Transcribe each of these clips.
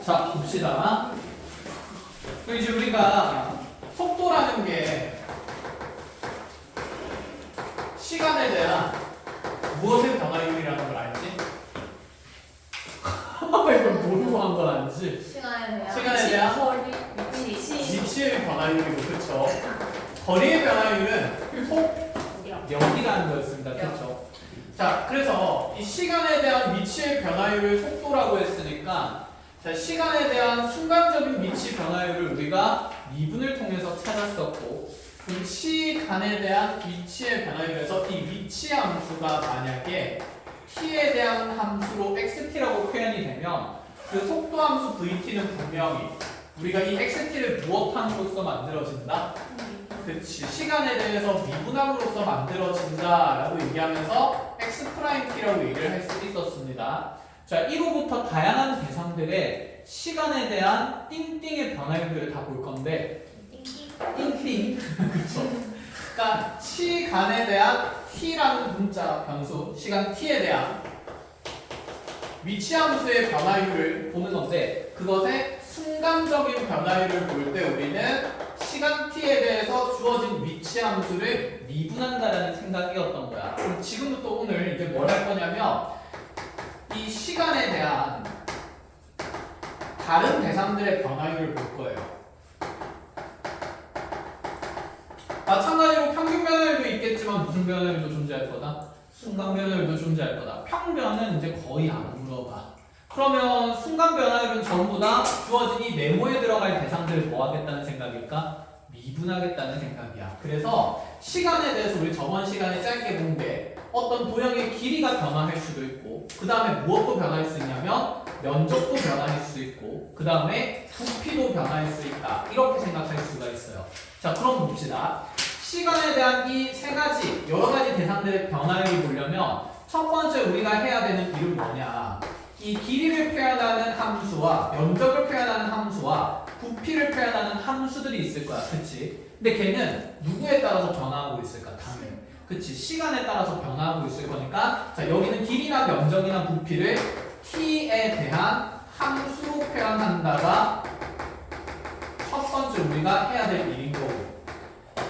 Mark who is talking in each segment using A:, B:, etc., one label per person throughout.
A: 자, 봅시다. 또 이제 우리가 속도라는 게 시간에 대한 무엇의 변화율이라는 걸 알지? 이건 모르고 한 건 아니지? 시간에 대한
B: 거리, 위치,
A: 위치의 변화율이고, 그쵸? 거리의 변화율은 속력이라는 거였습니다, 그쵸? 자, 그래서 이 시간에 대한 위치의 변화율을 속도라고 했으니까, 자, 시간에 대한 순간적인 위치 변화율을 우리가 미분을 통해서 찾았었고, 그럼 시간에 대한 위치의 변화율에서 이 위치 함수가 만약에 t에 대한 함수로 xt라고 표현이 되면 그 속도 함수 vt는 분명히 우리가 이 xt를 무엇 함으로써 만들어진다? 그치, 시간에 대해서 미분함으로써 만들어진다라고 얘기하면서 x't라고 얘기를 할 수 있었습니다. 자, 1호부터 다양한 대상들의 시간에 대한 띵띵의 변화율들을 다 볼 건데 띵띵 그쵸? 그러니까 시간에 대한 t라는 문자 변수, 시간 t에 대한 위치 함수의 변화율을 보는 건데 그것의 순간적인 변화율을 볼 때 우리는 시간 t에 대해서 주어진 위치 함수를 미분한다라는 생각이었던 거야. 그럼 지금부터 오늘 이제 뭘 할 거냐면 이 시간에 대한 다른 대상들의 변화율을 볼 거예요. 마찬가지로 평균 변화율도 있겠지만 무슨 변화율도 존재할 거다? 순간 변화율도 존재할 거다. 평변은 이제 거의 안 물어봐. 그러면 순간 변화율은 전부 다 주어진 이 메모에 들어갈 대상들을 뭐 하겠다는 생각일까? 미분하겠다는 생각이야. 그래서 시간에 대해서 우리 저번 시간에 짧게 본 게 어떤 도형의 길이가 변화할 수도 있고 그 다음에 무엇도 변할 수 있냐면 면적도 변할 수 있고 그 다음에 부피도 변할 수 있다. 이렇게 생각할 수가 있어요. 자, 그럼 봅시다. 시간에 대한 이 세 가지 여러 가지 대상들의 변화율을 보려면 첫 번째 우리가 해야 되는 일은 뭐냐? 이 길이를 표현하는 함수와 면적을 표현하는 함수와 부피를 표현하는 함수들이 있을 거야. 그치? 근데 걔는 누구에 따라서 변화하고 있을까? 당연히. 그치? 시간에 따라서 변화하고 있을 거니까 자, 여기는 길이나 면적이나 부피를 t에 대한 함수로 표현한다가 첫 번째 우리가 해야 될 일인 거고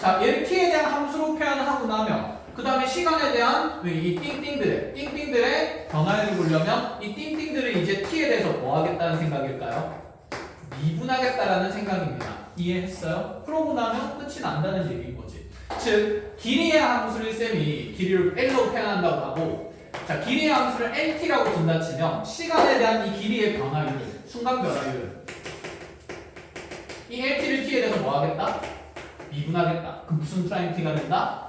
A: 자, 얘를 t에 대한 함수로 표현하고 나면 그 다음에 시간에 대한 이 띵띵들의 변화율을 보려면 이 띵띵들을 이제 t에 대해서 뭐 하겠다는 생각일까요? 미분하겠다라는 생각입니다. 이해했어요? 그러고 나면 끝이 난다는 얘기인 거지. 즉, 길이의 함수를 쌤이 길이를 L로 표현한다고 하고 자, 길이의 함수를 LT라고 둔다 치면 시간에 대한 이 길이의 변화율, 순간 변화율 이 LT를 t에 대해서 뭐 하겠다? 미분하겠다. 그럼 무슨 프라임 t가 된다?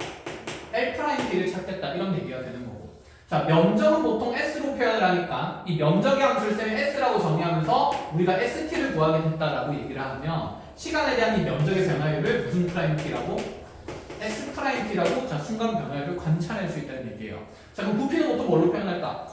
A: L 프라임 t를 찾겠다. 이런 얘기가 되는 거고. 자, 면적은 보통 s로 표현을 하니까 이 면적의 함수를 쌤이 s라고 정의하면서 우리가 st를 구하게 됐다라고 얘기를 하면 시간에 대한 이 면적의 변화율을 무슨 프라임 t라고? s 프라임 t라고 자, 순간 변화율을 관찰할 수 있다는 얘기예요. 자, 그럼 부피는 보통 뭘로 표현할까?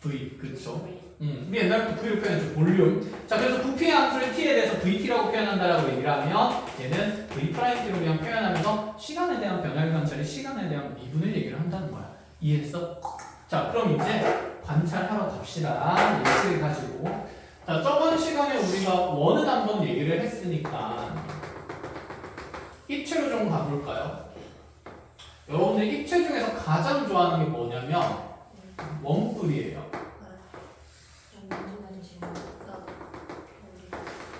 A: V, 그쵸? 우리 옛날부터 V를 표현했죠. 볼륨. 자, 그래서 부피의 함수를 t에 대해서 VT라고 표현한다라고 얘기를 하면 얘는 V'T로 그냥 표현하면서 시간에 대한 변화율 관찰이 시간에 대한 미분을 얘기를 한다는 거야. 이해했어? 자, 그럼 이제 관찰하러 갑시다. 예시를 가지고. 자, 저번 시간에 우리가 원은 한번 얘기를 했으니까 입체로 좀 가볼까요? 여러분들 입체 중에서 가장 좋아하는 게 뭐냐면 원뿔이에요.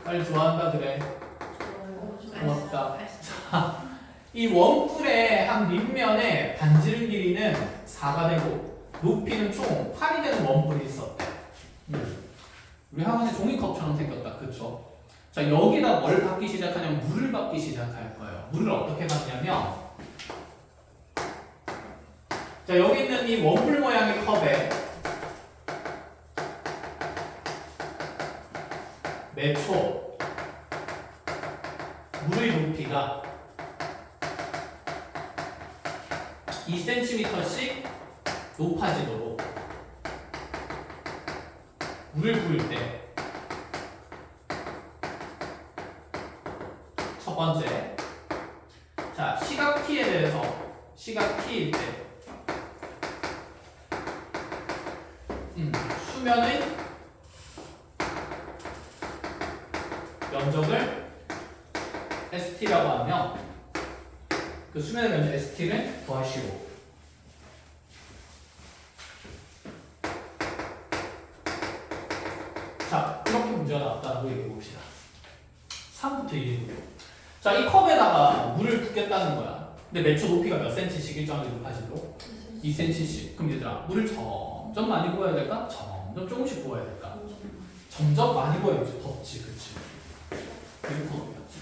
A: 빨리 좋아한다 그래. 고맙다. 자, 이 원뿔의 한 밑면에 반지름 길이는 4가 되고 높이는 총 8이 되는 원뿔이 있었대. 우리 학원에 종이컵처럼 생겼다. 그쵸? 자, 여기다 뭘 받기 시작하냐면 물을 받기 시작할 거예요. 물을 어떻게 받냐면 자, 여기 있는 이 원뿔 모양의 컵에 매초 물의 높이가 2cm씩 높아지도록 물을 부을 때 첫 번째 자, 시각 t에 대해서 시각 t일 때 수면의 면적을 ST라고 하면 그 수면의 면적 ST를 더하시고 자, 이렇게 문제가 나왔다고 얘기해 봅시다. 3부터 얘기해볼게요. 자, 이 컵에다가 물을 붓겠다는 거야. 근데 매초 높이가 몇 cm씩 일정하게 높아지도록? 2cm씩. 그럼 얘들아, 물을 점점 많이 부어야 될까? 점점 조금씩 부어야 될까? 점점 많이 부어야지. 덥지, 그치? 이렇게 더 높였지.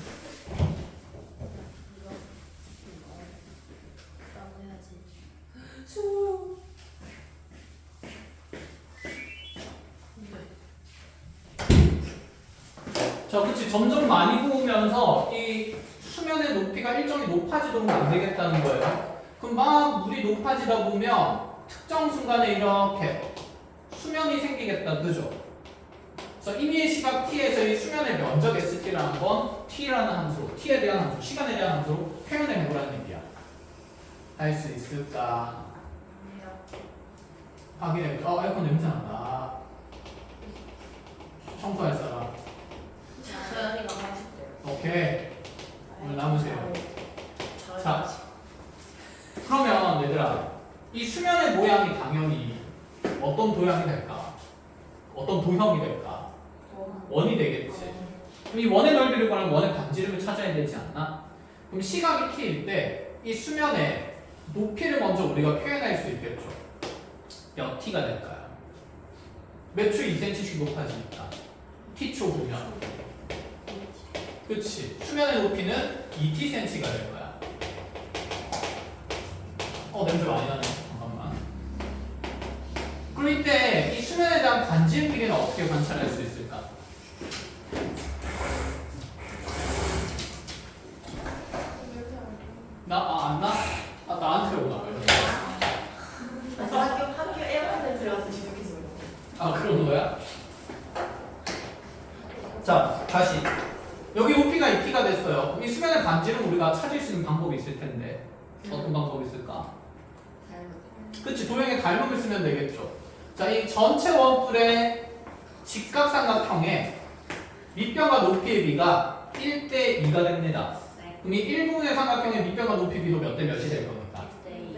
A: 자, 그치. 점점 많이 부으면서 이 수면의 높이가 일정히 높아지도록 만들겠다는 거예요. 그럼 막 물이 높아지다 보면 특정 순간에 이렇게 수면이 생기겠다. 그죠? 그래서 임의의 시각 t에서 이 수면의 면적 st를 한번 t라는 함수로, t에 대한 함수, 시간에 대한 함수로 표현해 보라는 얘기야. 할 수 있을까? 확인해보자. 에어컨 냄새 난다. 청소할 사람.
B: 서연이가 하실대요.
A: 오케이. 오늘 남으세요. 자, 그러면 얘들아, 이 수면의 모양이 당연히 어떤 도형이 될까? 어떤 도형이 될까? 원이 되겠지. 그럼 이 원의 넓이를 구하면 원의 반지름을 찾아야 되지 않나? 그럼 시각이 t일 때 이 수면의 높이를 먼저 우리가 표현할 수 있겠죠. 몇 t가 될까요? 몇 초 2cm씩 높아지니까 t초 보면 그치. 수면의 높이는 2tcm가 될 거야. 냄새 많이 나네. 잠깐만. 그럼 이때 이 수면에 대한 반지름 길이는 어떻게 관찰할 수 있을까? 안 나? 나한테 오나?
B: 학교 에어컨 냄새가 지독해서.
A: 그런 거야? 자, 다시. 여기 높이가 2t가 됐어요. 그럼 이 수면의 반지름 우리가 찾을 수 있는 방법이 있을 텐데 어떤 방법이 있을까? 그치, 도형의 닮음을 쓰면 되겠죠. 자, 이 전체 원뿔의 직각삼각형의 밑변과 높이의 비가 1대2가 됩니다. 그럼 이 1분의 삼각형의 밑변과 높이 비도 몇 대 몇이 될 겁니까?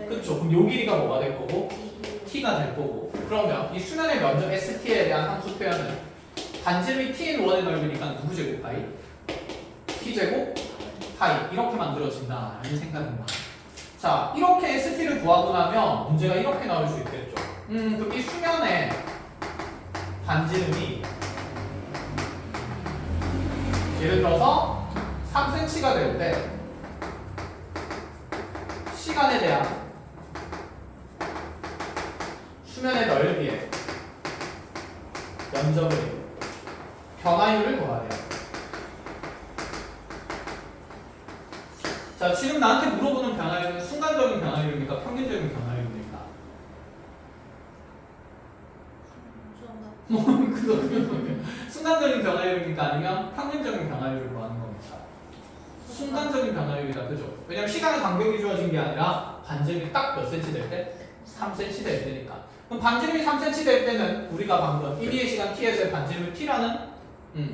A: 그쵸. 그럼 요 길이가 뭐가 될 거고? t가 될 거고. 그러면 이 수면의 면적 st에 대한 함수 표현은 반지름이 t인 원의 넓이니까 누구 제곱 파이? t제곱 파이 이렇게 만들어진다 라는 생각입니다. 자, 이렇게 st를 구하고 나면 문제가 이렇게 나올 수 있겠죠. 그럼 이 수면의 반지름이 예를 들어서 3cm가 될 때 시간에 대한 수면의 넓이의 면적을 변화율을 구하래요. 자, 지금 나한테 물어보는 변화율은 순간적인 변화율입니까? 평균적인 변화율입니까? 순간적인 변화율입니까? 아니면 평균적인 변화율을 구하는 겁니까? 순간적인 변화율이다. 그죠? 왜냐면 시간의 간격이 주어진 게 아니라 반지름이 딱 몇 cm 될 때? 3cm 될 때니까. 그럼 반지름이 3cm 될 때는 우리가 방금 1위의 시간 t에서의 반지름을 t라는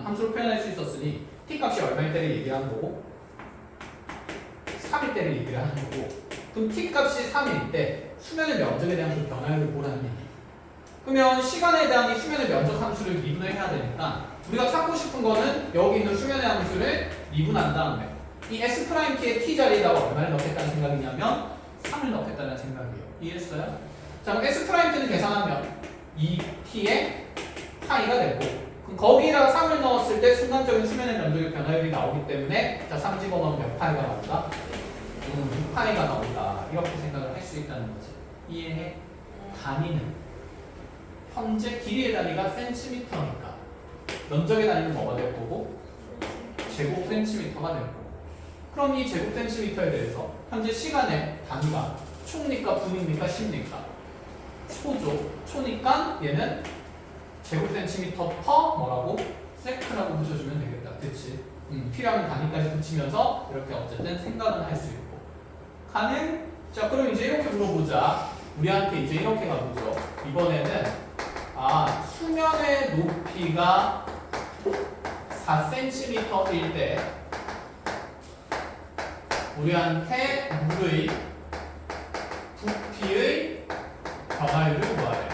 A: 함수로 표현할 수 있었으니 t 값이 얼마일 때를 얘기하는 거고 3일 때를 얘기를 하는 거고, 그럼 t 값이 3일 때 수면의 면적에 대한 그 변화율을 보라는 얘기. 그러면 시간에 대한 이 수면의 면적 함수를 미분을 해야 되니까 우리가 찾고 싶은 거는 여기 있는 수면의 함수를 미분한 다음에 이 S'T의 t 자리에다가 얼마를 넣겠다는 생각이냐면 3을 넣겠다는 생각이에요. 이해했어요? 자, 그럼 S'T는 계산하면 2t의 파이가 되고, 그럼 거기에다가 3을 넣었을 때 순간적인 수면의 면적의 변화율이 나오기 때문에 자, 3 집어넣으면 몇 파이가 나온다? 6파이가 나온다. 이렇게 생각을 할 수 있다는 거지. 이해해? 단위는 현재 길이의 단위가 센티미터니까 면적의 단위는 뭐가 될 거고? 제곱 센티미터가 될 거고. 그럼 이 제곱 센티미터에 대해서 현재 시간의 단위가 초입니까? 분입니까? 십니까? 초죠. 초니까 얘는 제곱 센티미터 퍼 뭐라고? 세크라고 붙여주면 되겠다. 그치? 필요한 단위까지 붙이면서 이렇게 어쨌든 생각은 할 수 있고. 가능? 자, 그럼 이제 이렇게 물어보자. 우리한테 이제 이렇게 가보죠. 이번에는 수면의 높이가 4cm일 때 우리한테 물의 부피의 변화율을 구하래.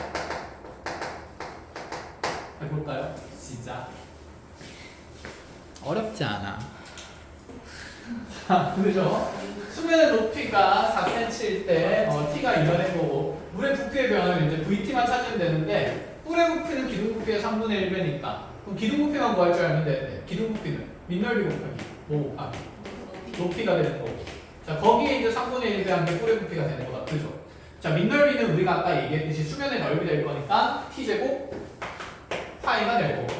A: 해볼까요? 시작. 어렵지 않아. 자, 그죠? 수면의 높이가 4cm일 때 t가 이겨낸 거고 물의 부피의 변화를 이제 VT만 찾으면 되는데 뿔의 부피는 기둥 부피의 3분의 1배니까 그럼 기둥 부피만 구할 줄 알면 되는데 기둥 부피는 밑넓이 곱하기 뭐 곱하기 높이가 되는 거고 자 거기에 이제 3분의 1배 한 게 뿔의 부피가 되는 거다. 그죠? 자 밑넓이는 우리가 아까 얘기했듯이 수면의 넓이 될 거니까 t제곱 파이가 될 거고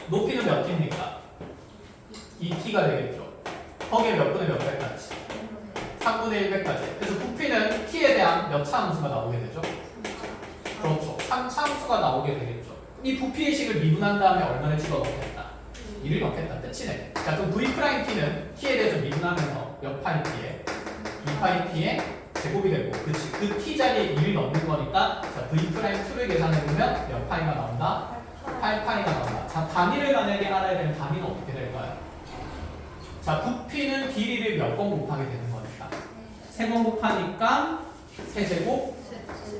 A: 높이는 몇 t입니까? 2t가 되겠죠. 거기에 몇 분의 몇 배까지? 3분의 1배까지. 그래서 부피는 t에 대한 몇 차 함수가 나오게 되죠? 그렇죠. 3차 함수가 나오게 되겠죠. 이 부피의 식을 미분한 다음에 얼마를 집어넣겠다? 1을 넣겠다. 끝이네. 자, 그럼 v't는 t에 대해서 미분하면서 몇 파이 t에? 2파이 t의 제곱이 되고, 그치? 그 t 자리에 1을 넣는 거니까, 자, v'2를 계산해보면 몇 파이가 나온다? 8파이가 나온다. 자, 단위를 만약에 알아야 되면 단위는 어떻게 될까요? 자, 부피는 길이를 몇 번 곱하게 되는 거니까. 3번 곱하니까 세제곱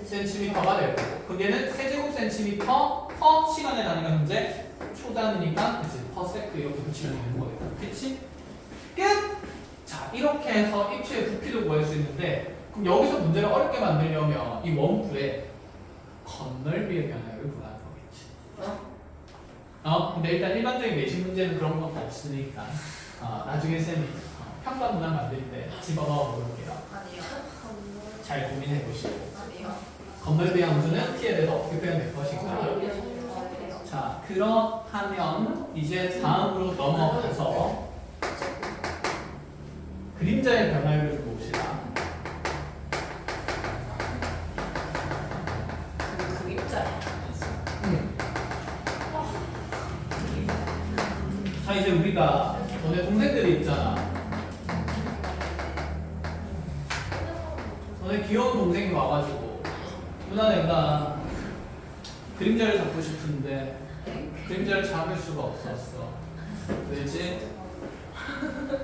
A: 센티미터가 될 거고. 그게는 세제곱 센티미터 퍼 시간의 단위가 현재 초단위니까, 그치? 퍼세크 이렇게 붙이면 되는 거니까. 그치? 끝! 자, 이렇게 해서 입체의 부피도 구할 수 있는데, 그럼 여기서 문제를 어렵게 만들려면 이 원뿔의 건널비의 변화율을 구하는 거겠지. 근데 일단 일반적인 내신 문제는 그런 건 없으니까. 나중에 쌤이 평가 문항 만들 때 집어넣어 볼게요.
B: 아니요.
A: 잘 고민해 보시고.
B: 아니요.
A: 건널비 함수는 t에 대해서 어떻게 표현될 것인가. 자, 그렇다면 이제 다음으로 넘어가서 그림자의 변화율을 좀 봅시다.
B: 그림자야.
A: 자, 이제 우리가 너네 동생들이 있잖아. 너네 귀여운 동생이 와가지고 누나 내가 그림자를 잡고 싶은데 그림자를 잡을 수가 없었어. 왜지?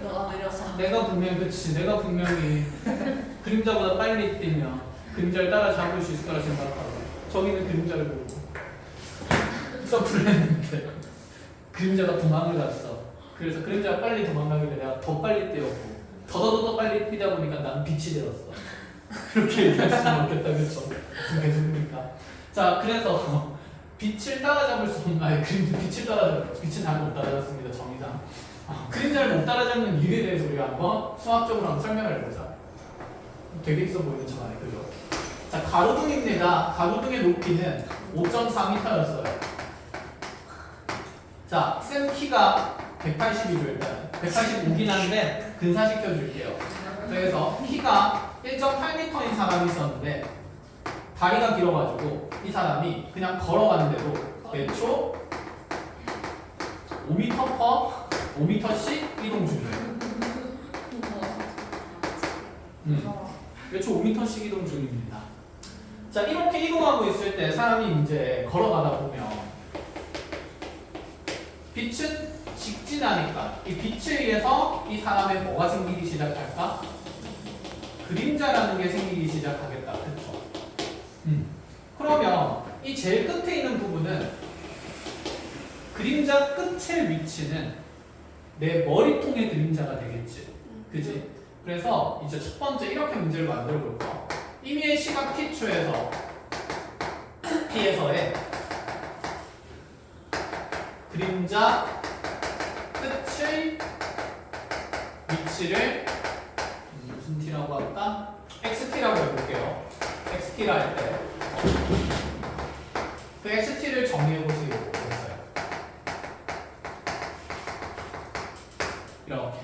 B: 너가 느려서.
A: 내가 분명히 그림자보다 빨리 뛰면 그림자를 따라잡을 수 있을 거라 생각하고 저기는 그림자를 보고 점프를 했는데 그림자가 도망을 갔어. 그래서 그림자가 빨리 도망가길래 내가 더 빨리 뛰었고 더더더 빨리 뛰다 보니까 나는 빛이 되었어. 그렇게 얘기할 수는 없겠다. 그렇죠? 무슨 개소리입니까? 자, 그래서 빛을 따라잡을 수 없는 빛을 따라잡을 빛은 잘 못 따라잡습니다. 정의상 그림자를 못 따라잡는 이유에 대해서 우리가 한번 수학적으로 한번 설명을 해보자. 되게 있어 보이는 척하네. 그죠? 자, 가로등입니다. 가로등의 높이는 5.4m였어요. 자, 쌤 키가 180이죠. 일단 185긴 한데 근사시켜 줄게요. 그래서 키가 1.8m인 사람이 있었는데 다리가 길어가지고 이 사람이 그냥 걸어가는데도 매초 5m씩 이동 중이에요. 매초 5m씩 이동 중입니다. 자, 이렇게 이동하고 있을 때 사람이 이제 걸어가다 보면 빛은 직진하니까 이 빛에 의해서 이 사람의 뭐가 생기기 시작할까? 그림자라는 게 생기기 시작하겠다. 그렇죠? 그러면 이 제일 끝에 있는 부분은 그림자 끝의 위치는 내 머리통의 그림자가 되겠지. 그지? 그래서 이제 첫 번째 이렇게 문제를 만들어 볼까? 임의의 시각 t초에서 P에서의 그림자 끝의 위치를 무슨 t라고 할까? xt라고 해볼게요. xt라 할 때 그 xt를 정리해 보시겠어요? 이렇게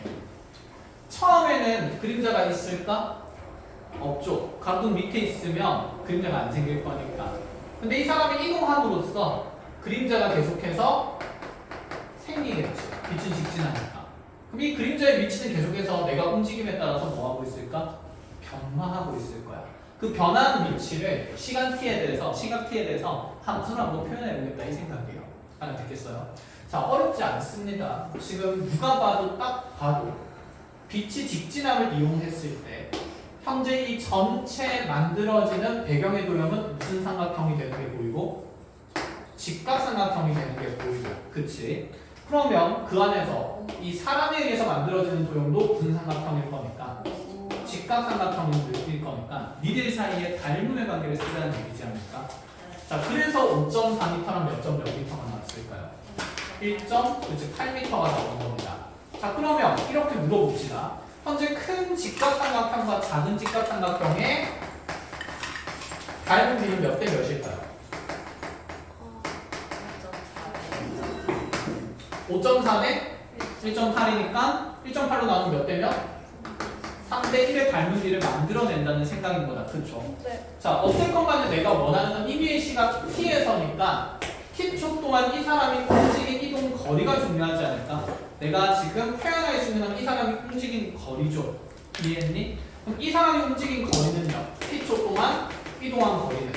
A: 처음에는 그림자가 있을까? 없죠. 가로등 밑에 있으면 그림자가 안 생길 거니까. 근데 이 사람이 이동함으로써 그림자가 계속해서 생기겠지. 빛은 직진하니까. 그럼 이 그림자의 위치는 계속해서 내가 움직임에 따라서 뭐 하고 있을까? 변화하고 있을 거야. 그 변하는 위치를 시간 t에 대해서 시각 t에 대해서 함수로 한번 표현해 보겠다 이 생각이에요. 알아듣겠어요? 자, 어렵지 않습니다. 지금 누가 봐도 딱 봐도 빛이 직진함을 이용했을 때 현재 이 전체 만들어지는 배경의 도형은 무슨 삼각형이 되는 게 보이고 직각삼각형이 되는 게 보이고, 그치? 그러면 그 안에서 이 사람에 의해서 만들어지는 도형도 무슨 삼각형일 거니까 직각삼각형일 거니까 니들 사이에 닮음의 관계를 쓰자는 얘기지 않을까? 자, 그래서 5.4m랑 몇 점 몇 m가 나왔을까요? 1.8m가 나온 겁니다. 자, 그러면 이렇게 물어봅시다. 현재 큰 직각삼각형과 작은 직각삼각형의 닮은 비율 몇 대 몇일까요? 5.4대 1.8이니까 1.8로 나누면 몇 대면? 3대 1의 닮은 비를 만들어낸다는 생각인 거다. 그쵸?
B: 네.
A: 자, 어쨌건 간에 내가 원하는 건 1위의 시각 t에서니까 t초 동안 이 사람이 움직인 이동 거리가 중요하지 않을까? 내가 지금 표현할 수 있는 건 이 사람이 움직인 거리죠. 이해했니? 그럼 이 사람이 움직인 거리는요? t초 동안 이동한 거리는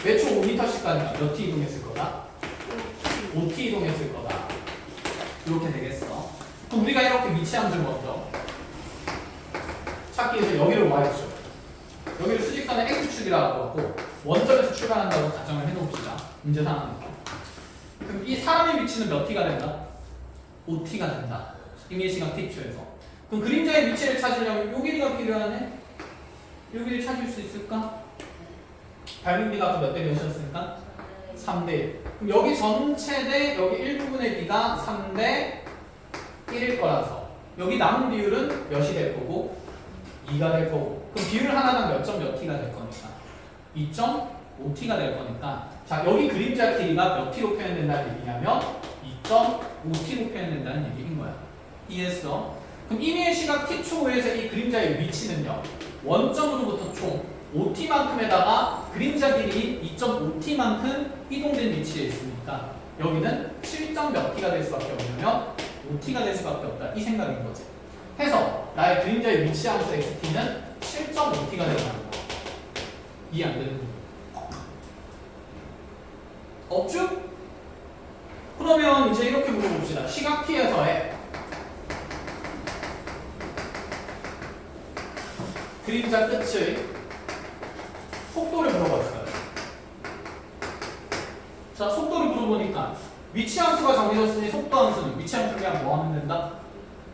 A: 매초 5m씩 가니까 몇 t 이동했을 거다? 5t 이동했을 거다. 이렇게 되겠어. 그럼 우리가 이렇게 위치함수를 먼저 찾기 위해서 여기를 y축, 여기를 수직선의 x축이라고 하고 원점에서 출발한다고 가정을 해놓읍시다. 문제 상황에서. 그럼 이 사람의 위치는 몇 t가 된다? 5t가 된다. 임의의 시각 t초에서. 그럼 그림자의 위치를 찾으려면 요 길이가 필요하네? 요 길이 찾을 수 있을까? 닮은비가 아까 몇 대 몇이었으니까? 3대 1. 그럼 여기 전체 대 여기 일부분의 비가 3대 1일 거라서 여기 남은 비율은 몇이 될 거고 2가 될 거고, 그럼 비율 하나당 몇 점 몇 t가 될 거니까 2.5t가 될 거니까, 자, 여기 그림자 길이가 몇 t로 표현된다는 얘기냐면 2.5t로 표현된다는 얘기인 거야. 이해했어? 그럼 임의의 시각 t초에서 이 그림자의 위치는요, 원점으로부터 총 5t만큼에다가 그림자 길이인 2.5t만큼 이동된 위치에 있으니까 여기는 7점 몇 t가 될 수밖에 없냐면 5t가 될 수밖에 없다 이 생각인 거지. 해서 나의 그림자의 위치 함수 xt는 7.5t가 된다는 거. 이해 안 되는 거 없죠? 그러면 이제 이렇게 물어봅시다. 시각 t에서의 그림자 끝의 속도를 물어봤어요. 자, 속도를 물어보니까 위치 함수가 정해졌으니 속도 함수는 위치 함수를 그냥 뭐 하면 된다?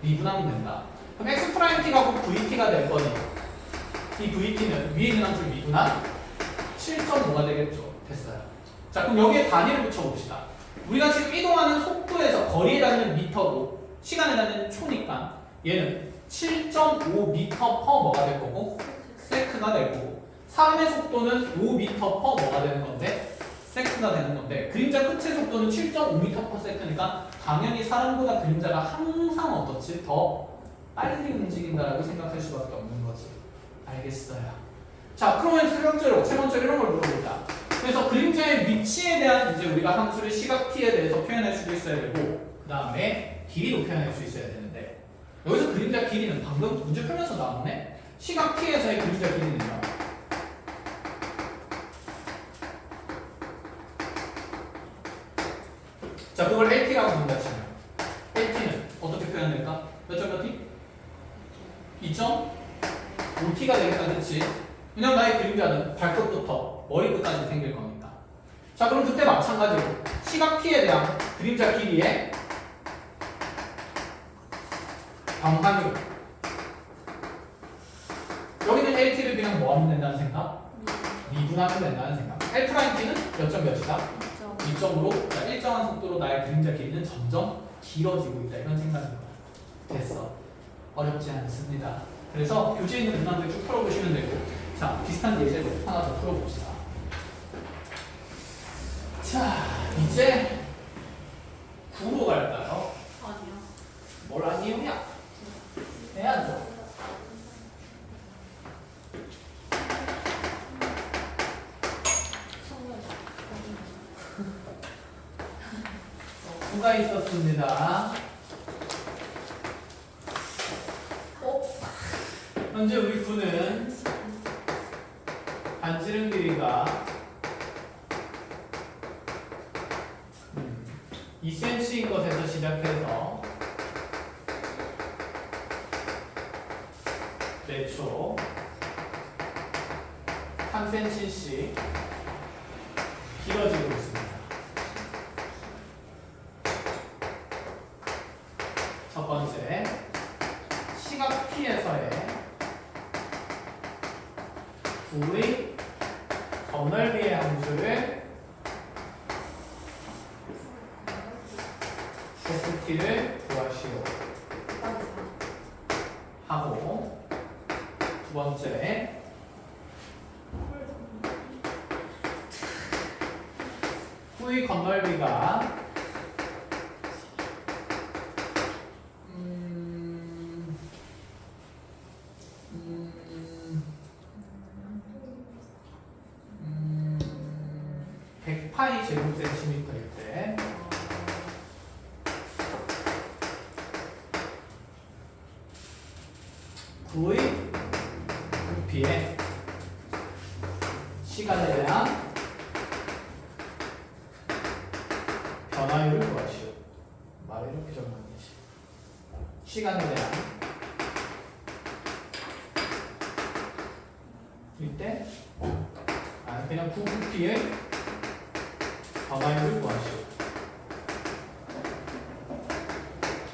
A: 미분하면 된다. 그럼 x't가 곧 vt가 될 거니 이 vt는 위에 있는 함수를 미분한 7.5가 되겠죠. 됐어요. 자, 그럼 여기에 단위를 붙여봅시다. 우리가 지금 이동하는 속도에서 거리에 달리는 미터고 시간에 달리는 초니까 얘는 7.5m per 뭐가 될 거고 세크가 될 거고, 사람의 속도는 5m per 뭐가 되는 건데 세크가 되는 건데, 그림자 끝의 속도는 7.5m per 세크니까 당연히 사람보다 그림자가 항상 어떻지? 더 빨리 움직인다라고 생각할 수밖에 없는 거지. 알겠어요. 자, 그러면 세 번째로 이런 걸 물어보자. 그래서 그림자의 위치에 대한 이제 우리가 함수를 시각 t에 대해서 표현할 수도 있어야 되고, 그 다음에 길이도 표현할 수 있어야 되는데, 여기서 그림자 길이는 방금 문제 풀면서 나왔네. 시각 t에서의 그림자 길이는요, 자, 그걸 LT라고 본다 치면 LT는 어떻게 표현될까? 몇 점 몇 T? 2.5T가 되겠다, 그렇지? 왜냐면 나의 그림자는 발끝부터 머리끝까지 생길 거니까. 자, 그럼 그때 마찬가지로 시각 T에 대한 그림자 길이의 방향으로 여기는 LT를 그냥 뭐 하면 된다는 생각? 미분하면 된다는 생각. L'T는 몇 점 몇이다? 2점으로 일정한 속도로 나의 그림자 길이는 점점 길어지고 있다 이런 생각인 거야. 됐어. 어렵지 않습니다. 그래서 교재에 있는 문항들 쭉 풀어보시면 되고, 자, 비슷한 예제로 하나 더 풀어봅시다. 자, 이제 9로 갈까요?
B: 아니요.
A: 뭘 아니오냐? 해야죠. 수가 있었습니다. 현재 우리 구는 반지름 길이가 2cm인 것에서 시작해서 매초 3cm씩 길어지고 있습니다. 첫 번째, 시각 P에서의 구의 건널비의 함수를 ST를 구하시오 하고, 두 번째, 구의 건널비가 100파이 제곱센티미터일 때 구의 부피의 시간에 대한 변화율을 구하시오. 말을 이렇게 적으면 되지. 시간에 대한 이때 그냥 부피의 변화율을 구하시오.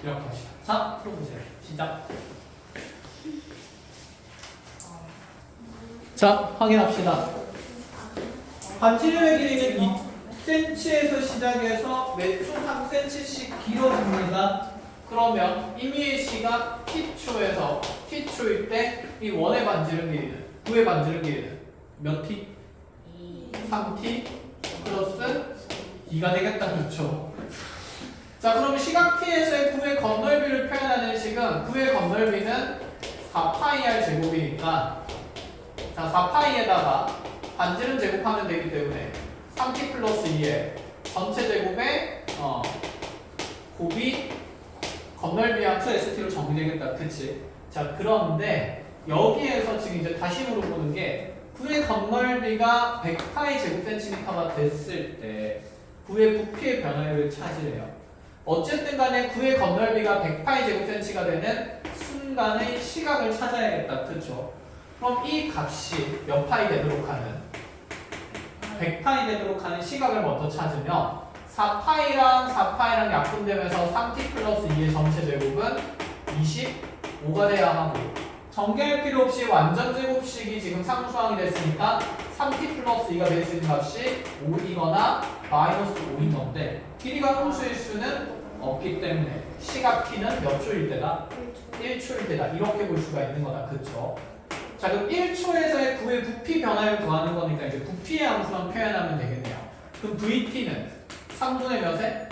A: 이렇게 합시다. 자, 풀어보세요. 시작. 자, 확인합시다. 반지름의 길이는 2cm에서 시작해서 매초 3cm씩 길어집니다. 그러면 임의의 시각 t초에서 t초일 때 이 원의 반지름 길이는, 구의 반지름 길이는 몇 t? 3t 플러스 2가 되겠다. 그렇죠? 자, 그럼 시각 t에서의 구의 건널비를 표현하는 식은 구의 건널비는 4파이r 제곱이니까, 자, 4파이에다가 반지름 제곱하면 되기 때문에 3t 플러스 2의 전체 제곱에 곱이 건널비 함수 ST로 정리되겠다. 그치? 자, 그런데 여기에서 지금 이제 다시 물어보는 게 구의 건널비가 100파이 제곱센티미터가 됐을 때 구의 부피의 변화율을 찾으래요. 어쨌든 간에 구의 건널비가 100파이 제곱센티가 되는 순간의 시각을 찾아야겠다. 그쵸? 그럼 이 값이 몇 파이 되도록 하는 100파이 되도록 하는 시각을 먼저 찾으면 4파이랑 약분되면서 3t 플러스 2의 전체 제곱은 25가 돼야 하고, 전개할 필요 없이 완전 제곱식이 지금 상수항이 됐으니까 3t 플러스 2가 될 수 있는 값이 5이거나 마이너스 5인 건데, 길이가 함수일 수는 없기 때문에 시각 t는 몇 초일 때다? 1초일 때다. 이렇게 볼 수가 있는 거다. 그쵸? 자, 그럼 1초에서의 구의 부피 변화를 구하는 거니까 이제 부피의 함수만 표현하면 되겠네요. 그럼 VT는 3분의 몇에?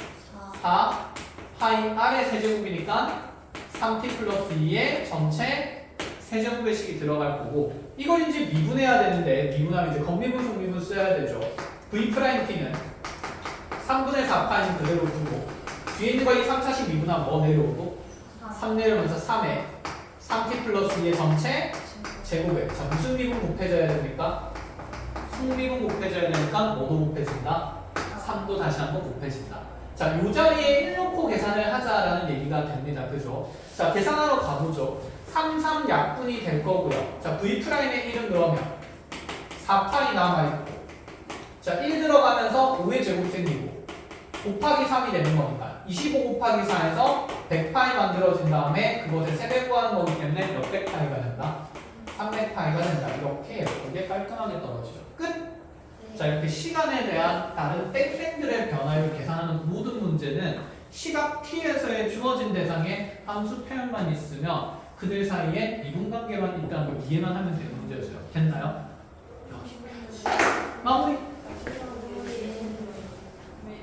A: 4 파이 r의 세제곱이니까 3t 플러스 2의 전체 세제곱의 식이 들어갈 거고, 이걸 이제 미분해야 되는데 미분하면 이제 건미분 속미분 써야 되죠. V'T는 3분의 4파이는 그대로 두고 뒤에 있는 거 이 3차식 미분하면 뭐 내려오고 3 내려오면서 3에 3t 플러스 2의 전체 제곱에, 자, 무슨 미분 곱해져야 됩니까? 숙미분 곱해져야 되니까 뭐도 곱해진다? 3도 다시 한번 곱해진다. 자, 요 자리에 1 놓고 계산을 하자라는 얘기가 됩니다. 그죠? 자, 계산하러 가보죠. 3, 3 약분이 될 거고요. 자, V'의 1은 그러면 4파이 남아있고, 자, 1 들어가면서 5의 제곱 생기고 곱하기 3이 되는 거니까 25 곱하기 4에서 100파이 만들어진 다음에 그것을 세배 구하는 거기 때문에 몇 백파이가 된다? 300파이가 된다. 이렇게 이게 깔끔하게 떨어지죠. 끝! 자, 이렇게 시간에 대한 다른 땡땡들의 변화율을 계산하는 모든 문제는 시각 t에서의 주어진 대상에 함수 표현만 있으면 그들 사이에 이분관계만 있다는 걸 이해만 하면 되는 문제였어요. 됐나요? 마무리!